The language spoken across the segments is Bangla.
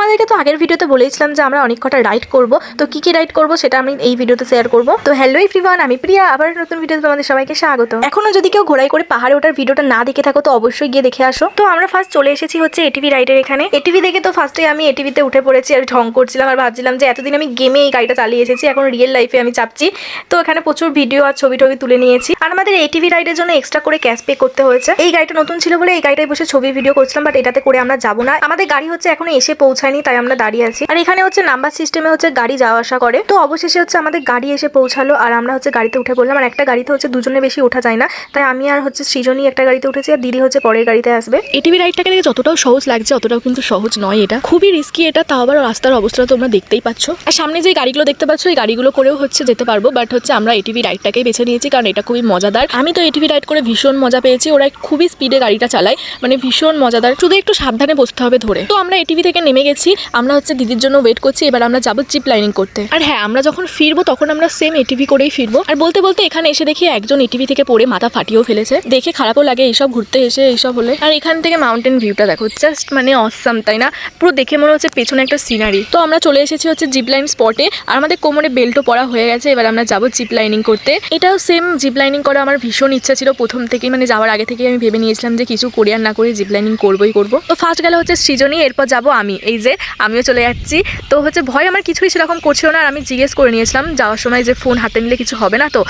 তোমাদেরকে তো আগের ভিডিওতে বলেছিলাম যে আমরা অনেক কটা রাইড করব, তো কি কি রাইড করব সেটা আমি এই ভিডিওতে শেয়ার করব। তো হ্যালো এভরিওয়ান, আমি প্রিয়া, আবার নতুন ভিডিওতে তোমাদের সবাইকে স্বাগত। এখনো যদি কেউ ঘোড়ায় করে পাহাড়ে ওঠার ভিডিওটা না দেখে থাকো তো অবশ্যই গিয়ে দেখে আসো। তো আমরা ফার্স্ট চলে এসেছি হচ্ছে এটিভি রাইডের এখানে। এটিভি দেখে তো ফার্স্টে আমি এটিভিতে উঠে পড়েছি আর ঢং করছিলাম আর ভাবছিলাম যে এতদিন আমি গেমে এই গাড়িটা চালিয়ে এসেছি, এখন রিয়েল লাইফে আমি চাপছি। তো এখানে প্রচুর ভিডিও আর ছবি টবি তুলে নিয়েছি। আর আমাদের এটিভি রাইডের জন্য এক্সট্রা করে ক্যাশ পে করতে হয়েছে। এই গাড়িটা নতুন ছিল বলে এই গাড়িটায় বসে ছবি ভিডিও করছিলাম, বাট এটাতে করে আমরা যাবো না। আমাদের গাড়ি হচ্ছে এখনো এসে পৌঁছায়নি, তাই আমরা দাঁড়িয়ে আছি। আর এখানে হচ্ছে নাম্বার সিস্টেমে হচ্ছে গাড়ি যাওয়া আসা করে। তো অবশেষে হচ্ছে আমাদের গাড়ি এসে পৌঁছালো আর আমরা হচ্ছে গাড়িতে উঠে পড়লাম। আর একটা গাড়িতে হচ্ছে দুজনে বেশি ওঠা যায় না, তাই আমি আর হচ্ছে সৃজনী একটা গাড়িতে উঠেছি আর দিদি হচ্ছে পরের গাড়িতে আসবে। এটিভি রাইডটাকে দেখে যতটাও সহজ লাগছে অতটাও কিন্তু সহজ নয়, এটা খুবই রিস্কি। এটা তাও আবার রাস্তার অবস্থা তোমরা দেখতেই পাচ্ছ। আর সামনে যে গাড়িগুলো দেখতে পাচ্ছ এই গাড়িগুলো করেও হচ্ছে যেতে পারবো, বাট হচ্ছে আমরা এটিভি রাইডটাকেই বেছে নিয়েছি কারণ এটা খুবই মজাদার। আমি তো এটিভি রাইড করে ভীষণ মজা পেয়েছি। ওরা খুবই স্পিডে গাড়িটা চালায়, মানে ভীষণ মজাদার, শুধু একটু সাবধানে বসতে হবে ধরে। তো আমরা এটিভি থেকে নেমে গেছি, আমরা হচ্ছে দিদির জন্য ওয়েট করছি। এবার আমরা যাবো জিপ লাইনিং করতে। আর হ্যাঁ, আমরা যখন ফিরবো তখন আমরা সেম এটিভি করেই ফিরবো। আর বলতে বলতে এখানে এসে দেখি একজন এটিভি থেকে পড়ে মাথা ফাটিয়েও ফেলেছে। দেখে খারাপও লাগে এইসব ঘুরতে এসে এইসব হলে। আর এখান থেকে মাউন্টেন ভিউটা দেখো, জাস্ট মানে অসাম, তাই না? পুরো দেখে মনে হচ্ছে পেছনে একটা সিনারি। তো আমরা চলে এসেছি হচ্ছে জিপ লাইন স্পটে আর আমাদের কোমরে বেল্টও পরা হয়ে গেছে। এবার আমরা যাবো জিপ লাইনিং করতে। এটাও সেম জিপ লাইনিং করা আমার ভীষণ ইচ্ছা ছিল প্রথম থেকেই, মানে যাওয়ার আগে থেকেই আমি ভেবে নিয়েছিলাম যে কিছু করি আর না করে জিপ লাইনিং করবোই করবো। তো ফার্স্ট গেলে হচ্ছে সৃজনী, এরপর যাবো আমি। এই যে আমিও চলে যাচ্ছি। তো হচ্ছে ভয় আমার কিছুই সেরকম করছিল না। আর আমি জিজ্ঞেস করে নিয়েছিলাম যাওয়ার সময় যে ফোন হাতে নিলে কিছু হবে না তো,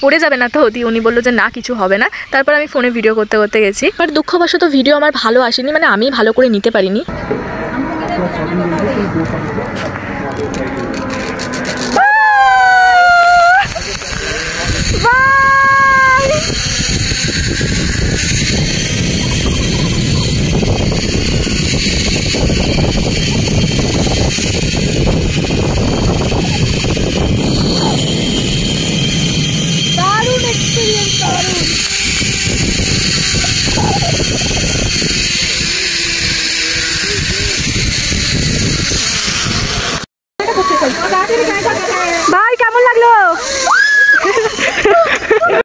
পড়ে যাবে না তো? উনি বললো যে না, কিছু হবে না। তারপর আমি ফোনে ভিডিও করতে করতে গেছি। বাট দুঃখবশত ভিডিও আমার ভালো আসেনি, মানে আমি ভালো করে নিতে পারিনি। দারুণ এক্সপেরিয়েন্স, দারুণ।